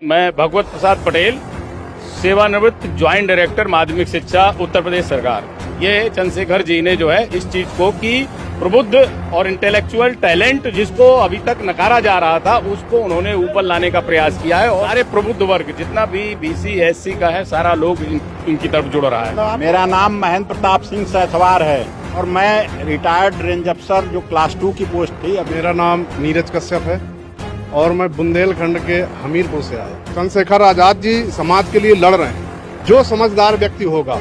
मैं भगवत प्रसाद पटेल, सेवानिवृत्त joint director माध्यमिक शिक्षा उत्तर प्रदेश सरकार। ये चंद्रशेखर जी ने जो है इस चीज को कि प्रबुद्ध और इंटेलेक्चुअल टैलेंट जिसको अभी तक नकारा जा रहा था उसको उन्होंने ऊपर लाने का प्रयास किया है और सारे प्रबुद्ध वर्ग जितना भी बीसी एससी का है सारा लोग इनकी तरफ जुड़ रहा है। मेरा नाम महेंद्र प्रताप सिंह सैथवार है और मैं रिटायर्ड रेंज अफसर जो क्लास 2 की पोस्ट थी। मेरा नाम नीरज कश्यप है और मैं बुंदेलखंड के हमीरपुर से आया। चंद्रशेखर आजाद जी समाज के लिए लड़ रहे हैं। जो समझदार व्यक्ति होगा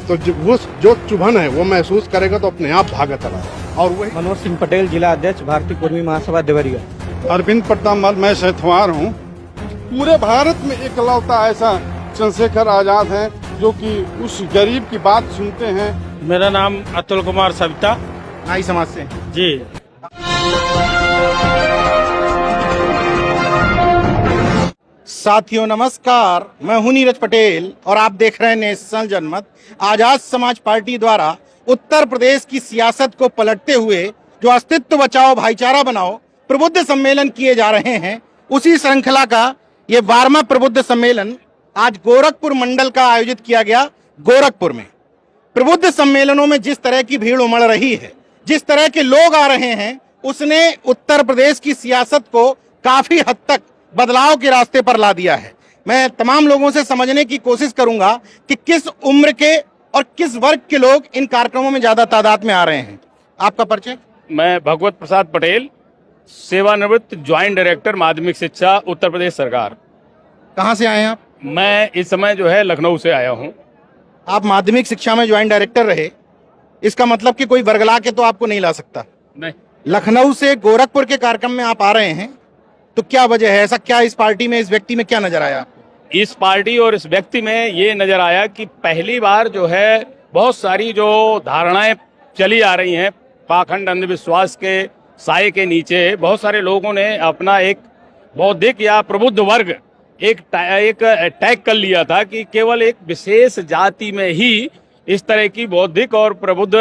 तो जो चुभन है वो महसूस करेगा तो अपने आप भागा चला। और वही मनोज सिंह पटेल, जिला अध्यक्ष भारतीय कुर्मी महासभा देवरिया। अरविंद पट्टामल, मैं सैथवार हूँ। पूरे भारत में एकलौता ऐसा चंद्रशेखर आजाद है जो कि उस गरीब की बात सुनते हैं। मेरा नाम अतुल कुमार सविता, नाई समाज से जी। साथियों नमस्कार, मैं हूं नीरज पटेल और आप देख रहे हैं नेशनल जनमत। आजाद समाज पार्टी द्वारा उत्तर प्रदेश की सियासत को पलटते हुए जो अस्तित्व बचाओ भाईचारा बनाओ प्रबुद्ध सम्मेलन किए जा रहे हैं, उसी श्रृंखला का ये 12वां प्रबुद्ध सम्मेलन आज गोरखपुर मंडल का आयोजित किया गया। गोरखपुर में प्रबुद्ध सम्मेलनों में जिस तरह की भीड़ उमड़ रही है, जिस तरह के लोग आ रहे हैं, उसने उत्तर प्रदेश की सियासत को काफी हद तक बदलाव के रास्ते पर ला दिया है। मैं तमाम लोगों से समझने की कोशिश करूंगा कि किस उम्र के और किस वर्ग के लोग इन कार्यक्रमों में ज्यादा तादाद में आ रहे हैं। आपका परिचय? मैं भगवत प्रसाद पटेल, सेवानिवृत्त ज्वाइंट डायरेक्टर माध्यमिक शिक्षा उत्तर प्रदेश सरकार। कहाँ से आए हैं आप? मैं इस समय जो है लखनऊ से आया हूँ। आप माध्यमिक शिक्षा में ज्वाइंट डायरेक्टर रहे, इसका मतलब कि कोई वर्गला के तो आपको नहीं ला सकता। नहीं, लखनऊ से गोरखपुर के कार्यक्रम में आप आ रहे हैं, तो क्या वजह है? ऐसा क्या इस पार्टी में, इस व्यक्ति में क्या नजर आया आपको? इस पार्टी और इस व्यक्ति में ये नजर आया कि पहली बार जो है बहुत सारी जो धारणाएं चली आ रही हैं, पाखंड अंधविश्वास के साये के नीचे बहुत सारे लोगों ने अपना एक बौद्धिक या प्रबुद्ध वर्ग एक टैग कर लिया था कि केवल एक विशेष जाति में ही इस तरह की बौद्धिक और प्रबुद्ध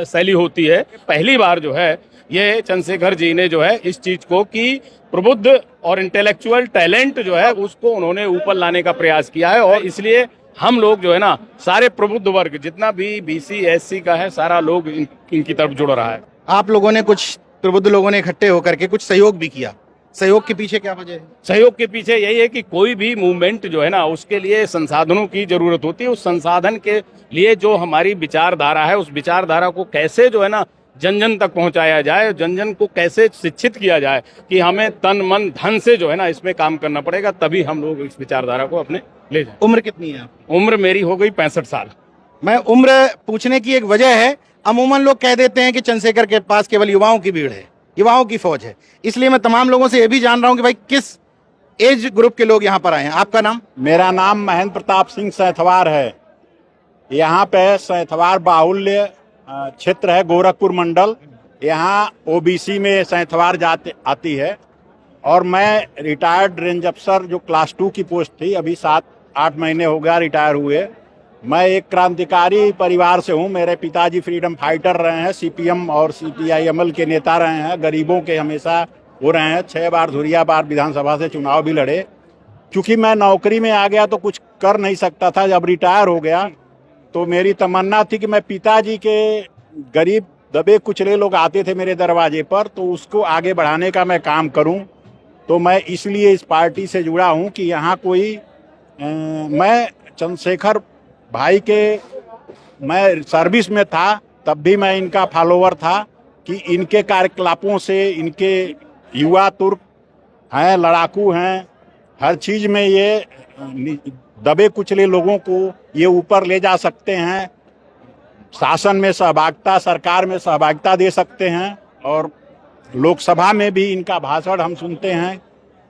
शैली होती है। पहली बार जो है ये चंद्रशेखर जी ने जो है इस चीज को कि प्रबुद्ध और इंटेलेक्चुअल टैलेंट जो है उसको उन्होंने ऊपर लाने का प्रयास किया है और इसलिए हम लोग जो है ना सारे प्रबुद्ध वर्ग जितना भी बीसी एससी का है सारा लोग इनकी तरफ जुड़ रहा है। आप लोगों ने, कुछ प्रबुद्ध लोगों ने इकट्ठे होकर के कुछ सहयोग भी किया। सहयोग के पीछे क्या वजह है? सहयोग के पीछे यही है कि कोई भी मूवमेंट जो है ना उसके लिए संसाधनों की जरूरत होती है। उस संसाधन के लिए जो हमारी विचारधारा है उस विचारधारा को कैसे जो है ना जन जन तक पहुंचाया जाए, जन जन को कैसे शिक्षित किया जाए कि हमें तन मन धन से जो है ना इसमें काम करना पड़ेगा, तभी हम लोग इस विचारधारा को अपने ले जाए। उम्र कितनी है आपकी? उम्र मेरी हो गई 65 साल। मैं उम्र पूछने की एक वजह है, अमूमन लोग कह देते हैं कि चंद्रशेखर के पास केवल युवाओं की भीड़ है, युवाओं की फौज है। इसलिए मैं तमाम लोगों से यह भी जान रहा हूं कि भाई किस एज ग्रुप के लोग यहाँ पर आए हैं। आपका नाम? मेरा नाम महेंद्र प्रताप सिंह सैथवार है। यहाँ पे सैथवार बाहुल्य क्षेत्र है, गोरखपुर मंडल। यहाँ ओबीसी में सैथवार जाति आती है और मैं रिटायर्ड रेंज अफसर जो क्लास 2 की पोस्ट थी, अभी 7-8 महीने हो गया रिटायर हुए। मैं एक क्रांतिकारी परिवार से हूँ। मेरे पिताजी फ्रीडम फाइटर रहे हैं, सीपीएम और सीपीआईएमएल के नेता रहे हैं, गरीबों के हमेशा हो रहे हैं। 6 बार धुरियाबाद विधानसभा से चुनाव भी लड़े। क्योंकि मैं नौकरी में आ गया तो कुछ कर नहीं सकता था, जब रिटायर हो गया तो मेरी तमन्ना थी कि मैं पिताजी के गरीब दबे कुचले लोग आते थे मेरे दरवाजे पर, तो उसको आगे बढ़ाने का मैं काम करूं। तो मैं इसलिए इस पार्टी से जुड़ा हूं कि यहाँ कोई मैं चंद्रशेखर भाई के, मैं सर्विस में था तब भी मैं इनका फॉलोवर था कि इनके कार्यकलापों से, इनके युवा तुर्क हैं, लड़ाकू हैं, हर चीज़ में ये दबे कुचले लोगों को ये ऊपर ले जा सकते हैं, शासन में सहभागिता, सरकार में सहभागिता दे सकते हैं। और लोकसभा में भी इनका भाषण हम सुनते हैं,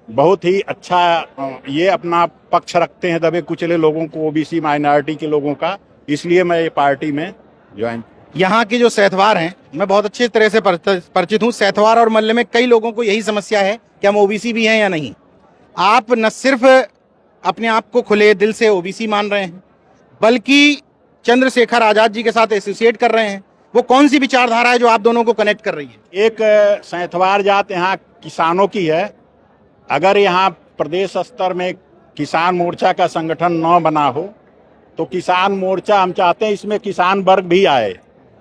बहुत ही अच्छा ये अपना पक्ष रखते हैं दबे कुचले लोगों को, ओबीसी माइनॉरिटी के लोगों का। इसलिए मैं ये पार्टी में ज्वाइन। यहाँ के जो सैथवार हैं, मैं बहुत अच्छी तरह से परिचित हूँ। सैथवार और मल्ले में कई लोगों को यही समस्या है कि हम ओबीसी भी हैं या नहीं। आप न सिर्फ अपने आप को खुले दिल से ओबीसी मान रहे हैं, बल्कि चंद्रशेखर आजाद जी के साथ एसोसिएट कर रहे हैं। वो कौन सी विचारधारा है जो आप दोनों को कनेक्ट कर रही है? एक सैथवार जात यहाँ किसानों की है। अगर यहाँ प्रदेश स्तर में किसान मोर्चा का संगठन न बना हो, तो किसान मोर्चा हम चाहते हैं इसमें किसान वर्ग भी आए।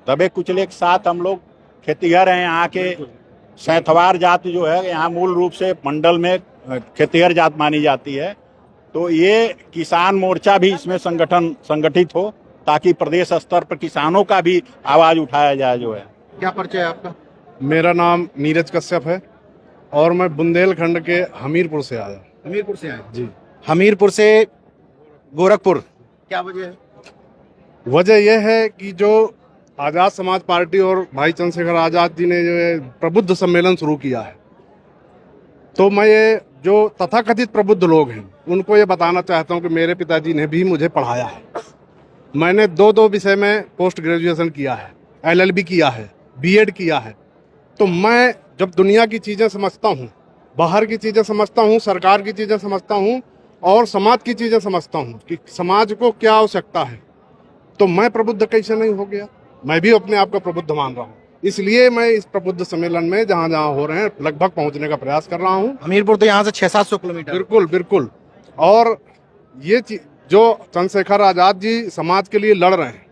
दबे कुचले के साथ हम लोग खेतिहर हैं। यहाँ के सैंथवार जाति जो है यहाँ मूल रूप से मंडल में खेतिहर जात मानी जाती है। तो ये किसान मोर्चा भी इसमें संगठित हो, ताकि प्रदेश स्तर पर किसानों का भी आवाज उठाया जाए। जो है, क्या परिचय है आपका? मेरा नाम नीरज कश्यप है और मैं बुंदेलखंड के हमीरपुर से आया। हमीरपुर से आए जी। हमीरपुर से गोरखपुर, क्या वजह है? वजह यह है कि जो आजाद समाज पार्टी और भाई चंद्रशेखर आजाद जी ने जो है प्रबुद्ध सम्मेलन शुरू किया है, तो मैं ये जो तथाकथित प्रबुद्ध लोग हैं उनको ये बताना चाहता हूँ कि मेरे पिताजी ने भी मुझे पढ़ाया है। मैंने दो विषय में पोस्ट ग्रेजुएशन किया है, LLB किया है, B.Ed किया है। तो मैं जब दुनिया की चीज़ें समझता हूँ, बाहर की चीज़ें समझता हूँ, सरकार की चीज़ें समझता हूँ और समाज की चीज़ें समझता हूँ कि समाज को क्या आवश्यकता है, तो मैं प्रबुद्ध कैसे नहीं हो गया। मैं भी अपने आप को प्रबुद्ध मान रहा हूँ, इसलिए मैं इस प्रबुद्ध सम्मेलन में जहाँ जहाँ हो रहे हैं लगभग पहुँचने का प्रयास कर रहा हूँ। हमीरपुर तो यहाँ से 600-700 किलोमीटर। बिल्कुल बिल्कुल। और ये जो चंद्रशेखर आजाद जी समाज के लिए लड़ रहे हैं,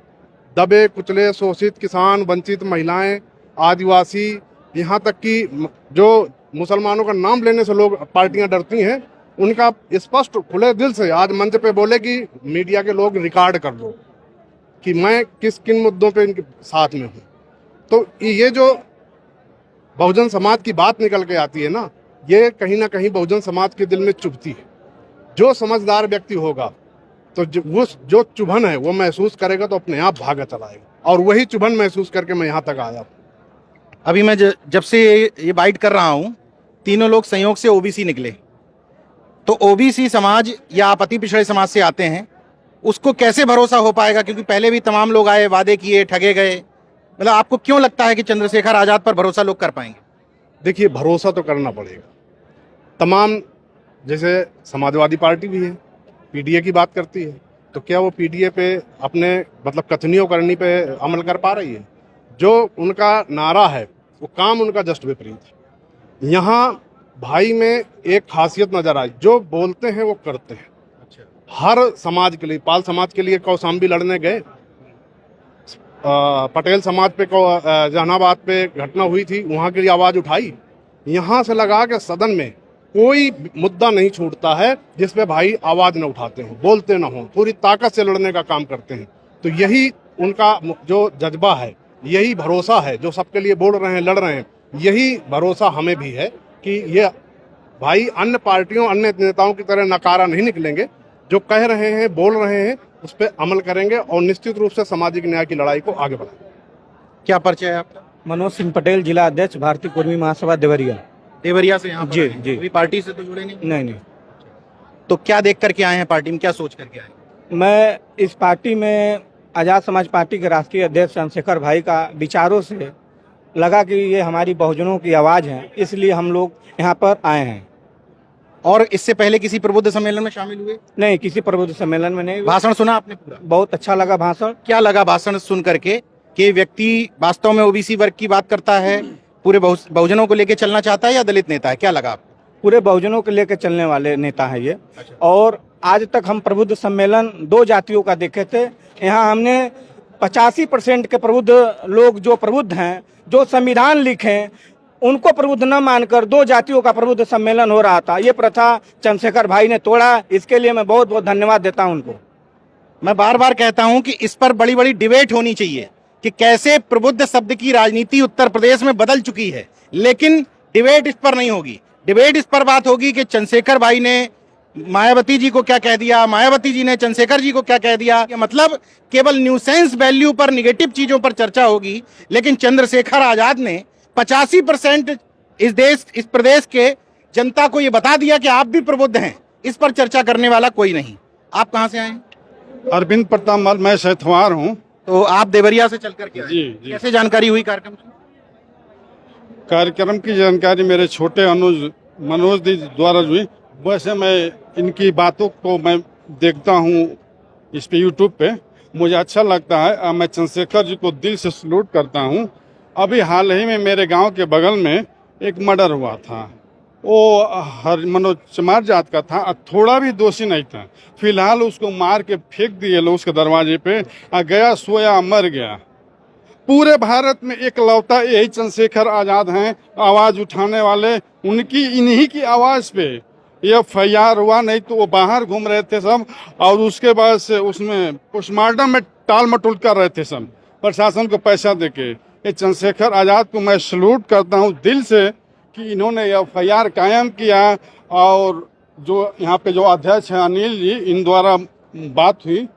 दबे कुचले शोषित किसान, वंचित महिलाएं, आदिवासी, यहाँ तक कि जो मुसलमानों का नाम लेने से लोग पार्टियां डरती हैं, उनका स्पष्ट खुले दिल से आज मंच पे बोले कि मीडिया के लोग रिकॉर्ड कर लो कि मैं किन मुद्दों पे इनके साथ में हूँ। तो ये जो बहुजन समाज की बात निकल के आती है ना, ये कहीं ना कहीं बहुजन समाज के दिल में चुभती है। जो समझदार व्यक्ति होगा तो वो जो चुभन है वो महसूस करेगा तो अपने आप भागा चला आएगा, और वही चुभन महसूस करके मैं यहाँ तक आया। अभी मैं जब से ये बाइट कर रहा हूँ, तीनों लोग संयोग से ओबीसी निकले। तो ओबीसी समाज या आप अति पिछड़े समाज से आते हैं, उसको कैसे भरोसा हो पाएगा? क्योंकि पहले भी तमाम लोग आए, वादे किए, ठगे गए। मतलब आपको क्यों लगता है कि चंद्रशेखर आजाद पर भरोसा लोग कर पाएंगे? देखिए, भरोसा तो करना पड़ेगा। तमाम, जैसे समाजवादी पार्टी भी है, पीडीए की बात करती है, तो क्या वो पीडीए पे अपने मतलब कथनियों करनी पे अमल कर पा रही है? जो उनका नारा है वो काम उनका जस्ट विपरीत है। यहाँ भाई में एक खासियत नजर आई, जो बोलते हैं वो करते हैं। हर समाज के लिए, पाल समाज के लिए कौशाम्बी लड़ने गए, पटेल समाज पे जहानाबाद पे घटना हुई थी, वहाँ के लिए आवाज उठाई। यहाँ से लगा के सदन में कोई मुद्दा नहीं छूटता है जिसपे भाई आवाज न उठाते हो, बोलते न हो, पूरी ताकत से लड़ने का काम करते हैं। तो यही उनका जो जज्बा है, यही भरोसा है जो सबके लिए बोल रहे हैं, लड़ रहे हैं। यही भरोसा हमें भी है कि ये भाई अन्य पार्टियों, अन्य नेताओं की तरह नकारा नहीं निकलेंगे। जो कह रहे हैं, बोल रहे हैं, उस पर अमल करेंगे और निश्चित रूप से सामाजिक न्याय की लड़ाई को आगे बढ़ाएंगे। क्या परिचय है आपका? मनोज सिंह पटेल, जिला अध्यक्ष, भारतीय कुर्मी महासभा देवरिया। देवरिया से यहाँ पर जी, आए हैं। जी। अभी पार्टी से तो जुड़े नहीं? नहीं, तो क्या देख करके आए हैं पार्टी में, क्या सोच करके आए हैं? मैं इस पार्टी में आजाद समाज पार्टी के राष्ट्रीय अध्यक्ष चंद्रशेखर भाई का विचारों से लगा कि ये हमारी बहुजनों की आवाज़ है, इसलिए हम लोग यहाँ पर आए हैं। और इससे पहले किसी प्रबुद्ध सम्मेलन में शामिल हुए? नहीं, किसी प्रबुद्ध सम्मेलन में नहीं। भाषण सुना आपने पूरा? बहुत अच्छा लगा भाषण। क्या लगा भाषण सुन करके कि व्यक्ति वास्तव में ओबीसी वर्ग की बात करता है, पूरे बहुजनों को लेकर चलना चाहता है, या दलित नेता है? क्या लगा आपको? पूरे बहुजनों को लेकर चलने वाले नेता है ये। और आज तक हम प्रबुद्ध सम्मेलन 2 जातियों का देखे थे। यहाँ हमने 85% के प्रबुद्ध लोग जो प्रबुद्ध हैं, जो संविधान लिखे, उनको प्रबुद्ध न मानकर 2 जातियों का प्रबुद्ध सम्मेलन हो रहा था। ये प्रथा चंद्रशेखर भाई ने तोड़ा, इसके लिए मैं बहुत बहुत धन्यवाद देता हूं उनको। मैं बार बार कहता हूं कि इस पर बड़ी बड़ी डिबेट होनी चाहिए कि कैसे प्रबुद्ध शब्द की राजनीति उत्तर प्रदेश में बदल चुकी है, लेकिन डिबेट इस पर नहीं होगी। डिबेट इस पर बात होगी कि चंद्रशेखर भाई ने मायावती जी को क्या कह दिया, मायावती जी ने चंद्रशेखर जी को क्या कह दिया। मतलब केवल न्यूसेंस वैल्यू पर, निगेटिव चीजों पर चर्चा होगी, लेकिन चंद्रशेखर आजाद ने 85% इस प्रदेश के जनता को ये बता दिया कि आप भी प्रबुद्ध हैं। इस पर चर्चा करने वाला कोई नहीं। आप कहां से आए हैं? अरविंद प्रताप मल, मैं सैथवार हूँ। तो आप देवरिया से चल करके आए? जी। कैसे जानकारी हुई कार्यक्रम की? कार्यक्रम की जानकारी मेरे छोटे मनोज जी द्वारा हुई। वैसे मैं इनकी बातों को मैं देखता हूँ इस पे यूट्यूब पे, मुझे अच्छा लगता है और मैं चंद्रशेखर जी को दिल से सैल्यूट करता हूँ। अभी हाल ही में मेरे गांव के बगल में एक मर्डर हुआ था, वो हर मनोज चमार जात का था और थोड़ा भी दोषी नहीं था। फिलहाल उसको मार के फेंक दिए लोग उसके दरवाजे पे, गया सोया मर गया। पूरे भारत में एकलौता यही चंद्रशेखर आजाद हैं आवाज उठाने वाले, उनकी इन्हीं की आवाज पे ये FIR हुआ, नहीं तो वो बाहर घूम रहे थे सब। और उसके बाद से उसमें पोस्टमार्टम में टाल मटोल कर रहे थे सब, प्रशासन को पैसा देके। ये चंद्रशेखर आजाद को मैं सैल्यूट करता हूँ दिल से कि इन्होंने FIR कायम किया। और जो यहाँ पे जो अध्यक्ष हैं अनिल जी, इन द्वारा बात हुई,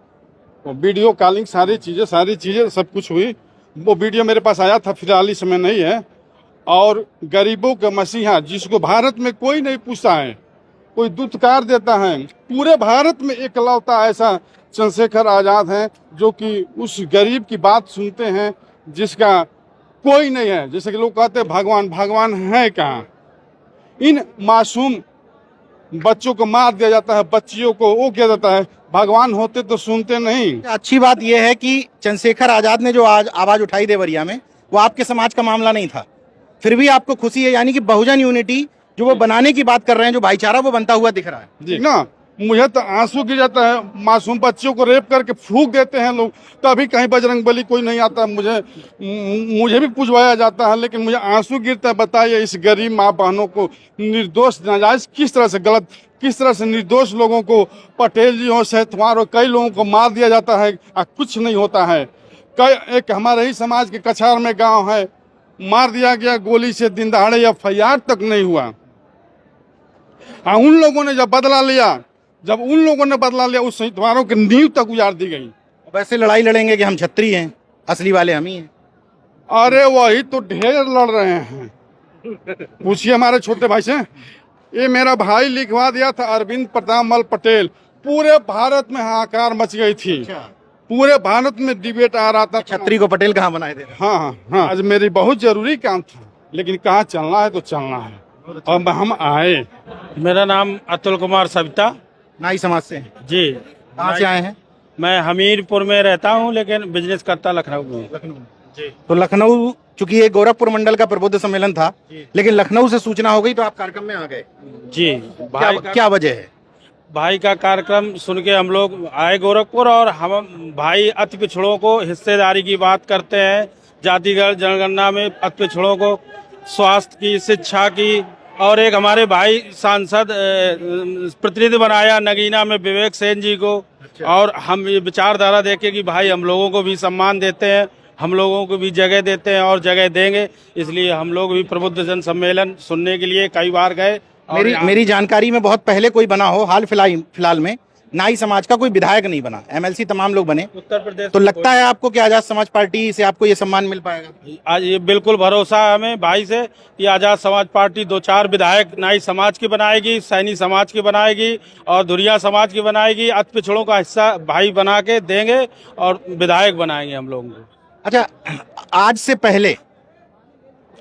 वो वीडियो कॉलिंग सारी चीज़ें सब कुछ हुई। वो वीडियो मेरे पास आया था, फिलहाल इस समय नहीं है। और गरीबों के मसीहा जिसको भारत में कोई नहीं पूछता है, कोई दुत्कार देता है, पूरे भारत में एकलौता ऐसा चंद्रशेखर आजाद हैं जो कि उस गरीब की बात सुनते हैं जिसका कोई नहीं है। जैसे कि लोग कहते हैं भगवान है कहाँ। इन मासूम बच्चों को मार दिया जाता है, बच्चियों को वो किया जाता है, भगवान होते तो सुनते नहीं। अच्छी बात यह है कि चंद्रशेखर आजाद ने जो आज आवाज उठाई देवरिया में, वो आपके समाज का मामला नहीं था, फिर भी आपको खुशी है, यानी कि बहुजन यूनिटी जो वो बनाने की बात कर रहे हैं, जो भाईचारा वो बनता हुआ दिख रहा है जी ना। मुझे तो आंसू गिर जाता है, मासूम बच्चियों को रेप करके फूंक देते हैं लोग, तभी कहीं बजरंगबली कोई नहीं आता, मुझे भी पूछवाया जाता है, लेकिन मुझे आंसू गिरता है। बताइए इस गरीब माँ बहनों को निर्दोष नाजायज किस तरह से निर्दोष लोगों को, पटेल जी हो, सहतवार हो, कई लोगों को मार दिया जाता है, कुछ नहीं होता है। एक हमारे ही समाज के कछार में गाँव है, मार दिया गया गोली से, दिन दहाड़े FIR तक नहीं हुआ। उन लोगों ने जब बदला लिया, उस शहीदवारों की नींव तक उजाड़ दी गई। वैसे लड़ाई लड़ेंगे कि हम छत्री हैं, असली वाले हम ही हैं। अरे वही तो ढेर लड़ रहे हैं, पूछिए हमारे छोटे भाई से। ये मेरा भाई लिखवा दिया था, अरविंद प्रताप मल पटेल। पूरे भारत में हाहाकार मच गई थी, पूरे भारत में डिबेट आ रहा था, छत्री को पटेल कहाँ बनाए दे। हाँ। आज मेरी बहुत जरूरी काम था, लेकिन कहाँ चलना है तो चलना है, और हम आए। मेरा नाम अतुल कुमार सविता नाई समाज से हैं। जी। कहाँ से आए हैं? मैं हमीरपुर में रहता हूँ, लेकिन बिजनेस करता लखनऊ में। जी। तो लखनऊ, चूंकि ये गोरखपुर मंडल का प्रबुद्ध सम्मेलन था, लेकिन लखनऊ से सूचना हो गई तो आप कार्यक्रम में आ गए। जी। क्या वजह है? भाई का कार्यक्रम सुन के हम लोग आए गोरखपुर, और हम भाई अति पिछड़ों को हिस्सेदारी की बात करते हैं, जातिगत जनगणना में अति पिछड़ों को स्वास्थ्य की, शिक्षा की, और एक हमारे भाई सांसद प्रतिनिधि बनाया नगीना में विवेक सेन जी को। और हम ये विचारधारा देखे कि भाई हम लोगों को भी सम्मान देते हैं, हम लोगों को भी जगह देते हैं और जगह देंगे, इसलिए हम लोग भी प्रबुद्ध जन सम्मेलन सुनने के लिए कई बार गए। मेरी जानकारी में बहुत पहले कोई बना हो, हाल फिलहाल में नाई समाज का कोई विधायक नहीं बना, MLC तमाम लोग बने उत्तर प्रदेश। तो लगता है आपको कि आजाद समाज पार्टी से आपको ये सम्मान मिल पाएगा? आज ये बिल्कुल भरोसा है हमें भाई से कि आजाद समाज पार्टी 2-4 विधायक नाई समाज की बनाएगी, सैनी समाज की बनाएगी और धुरिया समाज की बनाएगी। अति पिछड़ों का हिस्सा भाई बना के देंगे और विधायक बनाएंगे हम लोगों को। अच्छा, आज से पहले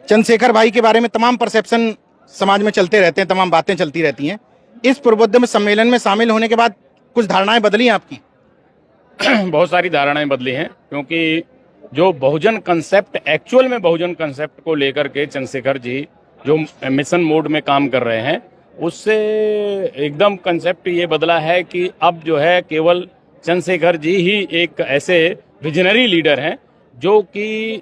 चंद्रशेखर भाई के बारे में तमाम परसेप्शन समाज में चलते रहते हैं, तमाम बातें चलती रहती हैं। इस प्रबुद्ध सम्मेलन में शामिल होने के बाद कुछ धारणाएं बदली हैं आपकी? बहुत सारी धारणाएं बदली हैं, क्योंकि जो बहुजन कंसेप्ट, एक्चुअल में बहुजन कंसेप्ट को लेकर के चंद्रशेखर जी जो मिशन मोड में काम कर रहे हैं, उससे एकदम कंसेप्ट ये बदला है कि अब जो है केवल चंद्रशेखर जी ही एक ऐसे विजनरी लीडर हैं जो कि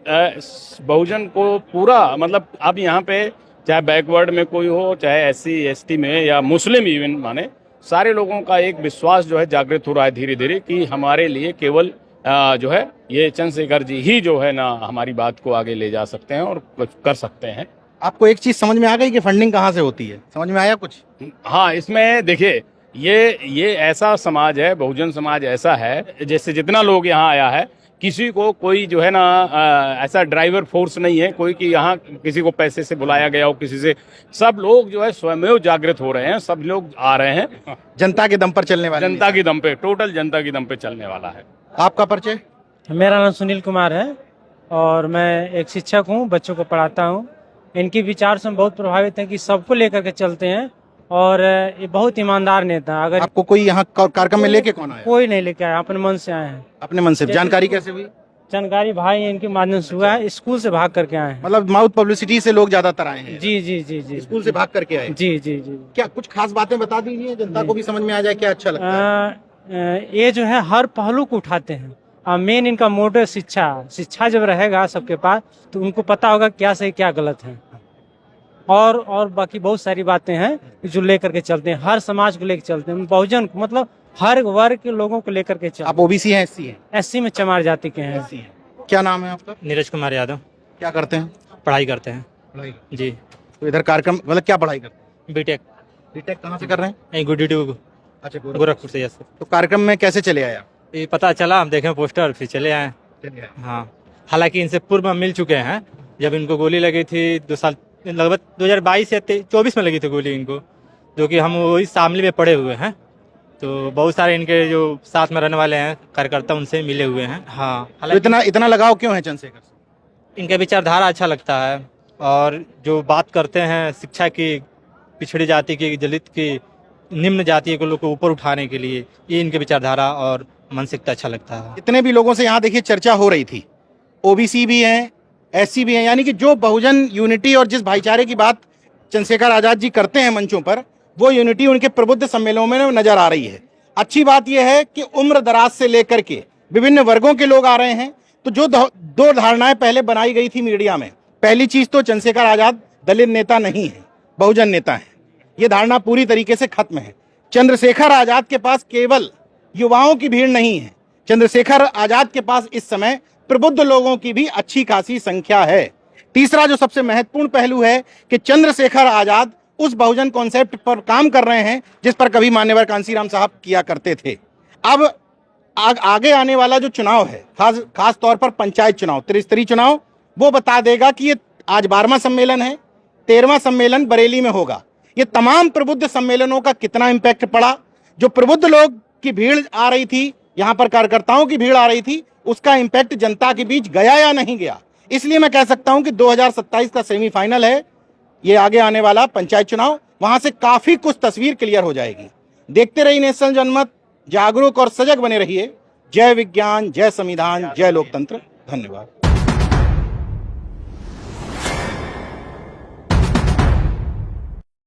बहुजन को पूरा, मतलब अब यहाँ पे चाहे बैकवर्ड में कोई हो, चाहे SC ST में या मुस्लिम इवन माने, सारे लोगों का एक विश्वास जो है जागृत हो रहा है धीरे धीरे कि हमारे लिए केवल जो है ये चंद्रशेखर जी ही जो है ना हमारी बात को आगे ले जा सकते हैं और कर सकते हैं। आपको एक चीज समझ में आ गई कि फंडिंग कहाँ से होती है? समझ में आया कुछ? हाँ, इसमें देखिए ये ऐसा समाज है, बहुजन समाज ऐसा है, जैसे जितना लोग यहाँ आया है, किसी को कोई जो है ना ऐसा ड्राइवर फोर्स नहीं है कोई कि यहाँ किसी को पैसे से बुलाया गया हो किसी से। सब लोग जो है स्वयं जागृत हो रहे हैं, सब लोग आ रहे हैं, जनता के दम पर चलने वाला, जनता की दम पे, टोटल जनता की दम पे चलने वाला है। आपका परिचय? मेरा नाम सुनील कुमार है और मैं एक शिक्षक हूँ, बच्चों को पढ़ाता हूँ। इनकी विचार से हम बहुत प्रभावित हैं कि सबको लेकर के चलते हैं और ये बहुत ईमानदार नेता। अगर आपको कोई यहाँ कार्यक्रम में लेके कौन आया? कोई नहीं लेके आया, अपने मन से आए हैं। अपने मन से? जानकारी कैसे हुई? जानकारी भाई इनके माध्यम से हुआ है, स्कूल से भाग करके आए हैं। मतलब माउथ पब्लिसिटी से लोग ज्यादातर आए हैं, जी जी जी जी स्कूल से भाग करके आए। जी जी जी। क्या कुछ खास बातें बता दीजिए, जनता को भी समझ में आ जाए क्या अच्छा लगता है। ये जो है हर पहलू को उठाते हैं और मेन इनका मोटिव शिक्षा जब रहेगा सबके पास तो उनको पता होगा क्या सही क्या गलत है। और बाकी बहुत सारी बातें हैं जो लेकर के चलते हैं, हर समाज को लेकर चलते हैं, बहुजन को मतलब हर वर्ग के लोगों को लेकर के चलते आप ओबीसी हैं, एससी हैं? हैं। एससी में चमार जाति के हैं। एससी हैं। क्या नाम है आपका? नीरज कुमार यादव। क्या करते हैं? पढ़ाई करते हैं पढ़ाई। जी। तो इधर कार्यक्रम मतलब क्या पढ़ाई करते हैं? बीटेक। बीटेक कहाँ से कर रहे हैं? यहीं गुड्डी अच्छा, गोरखपुर से। यस। तो कार्यक्रम में कैसे चले आए आप? ये पता चला, हम देखे पोस्टर फिर चले आए। हाँ, हालांकि इनसे पूर्व हम मिल चुके हैं। जब इनको गोली लगी थी 2 साल लगभग 2022 या 24 में लगी थी गोली इनको, जो कि हम वही शामली में पड़े हुए हैं। तो बहुत सारे इनके जो साथ में रहने वाले हैं कार्यकर्ता उनसे मिले हुए हैं। हाँ, तो इतना लगाव क्यों है चंद्रशेखर से? इनका विचारधारा अच्छा लगता है और जो बात करते हैं शिक्षा की, पिछड़ी जाति की, दलित की, निम्न जाति के लोग को ऊपर उठाने के लिए, ये इनके विचारधारा और मानसिकता अच्छा लगता है। इतने भी लोगों से यहाँ देखिए चर्चा हो रही थी, ओबीसी भी हैं, एससी भी हैं, यानी कि जो बहुजन यूनिटी और जिस भाईचारे की बात चंद्रशेखर आजाद जी करते हैं मंचों पर, वो यूनिटी उनके प्रबुद्ध सम्मेलनों में नजर आ रही है। अच्छी बात यह है कि उम्र दराज से लेकर के विभिन्न वर्गों के लोग आ रहे हैं। तो जो दो धारणाएं पहले बनाई गई थी मीडिया में, पहली चीज तो चंद्रशेखर आजाद दलित नेता नहीं है, बहुजन नेता है, ये धारणा पूरी तरीके से खत्म है। चंद्रशेखर आजाद के पास केवल युवाओं की भीड़ नहीं है, चंद्रशेखर आजाद के पास इस समय प्रबुद्ध लोगों की भी अच्छी खासी संख्या है। तीसरा जो सबसे महत्वपूर्ण पहलू है कि चंद्रशेखर आजाद उस बहुजन कॉन्सेप्ट पर काम कर रहे हैं जिस पर कभी मान्यवर कांसीराम साहब किया करते थे। अब आगे आने वाला जो चुनाव है, खास तौर पर पंचायत चुनाव, त्रिस्तरीय चुनाव, वो बता देगा कि ये आज 12वां सम्मेलन है, 13वां सम्मेलन बरेली में होगा। ये तमाम प्रबुद्ध सम्मेलनों का कितना इम्पैक्ट पड़ा, जो प्रबुद्ध लोग की भीड़ आ रही थी, यहाँ पर कार्यकर्ताओं की भीड़ आ रही थी, उसका इम्पैक्ट जनता के बीच गया या नहीं गया। इसलिए मैं कह सकता हूं कि 2027 का सेमीफाइनल है, ये आगे आने वाला पंचायत चुनाव, वहां से काफी कुछ तस्वीर क्लियर हो जाएगी। देखते रहिए नेशनल जनमत, जागरूक और सजग बने रहिए। जय विज्ञान, जय संविधान, जय लोकतंत्र। धन्यवाद।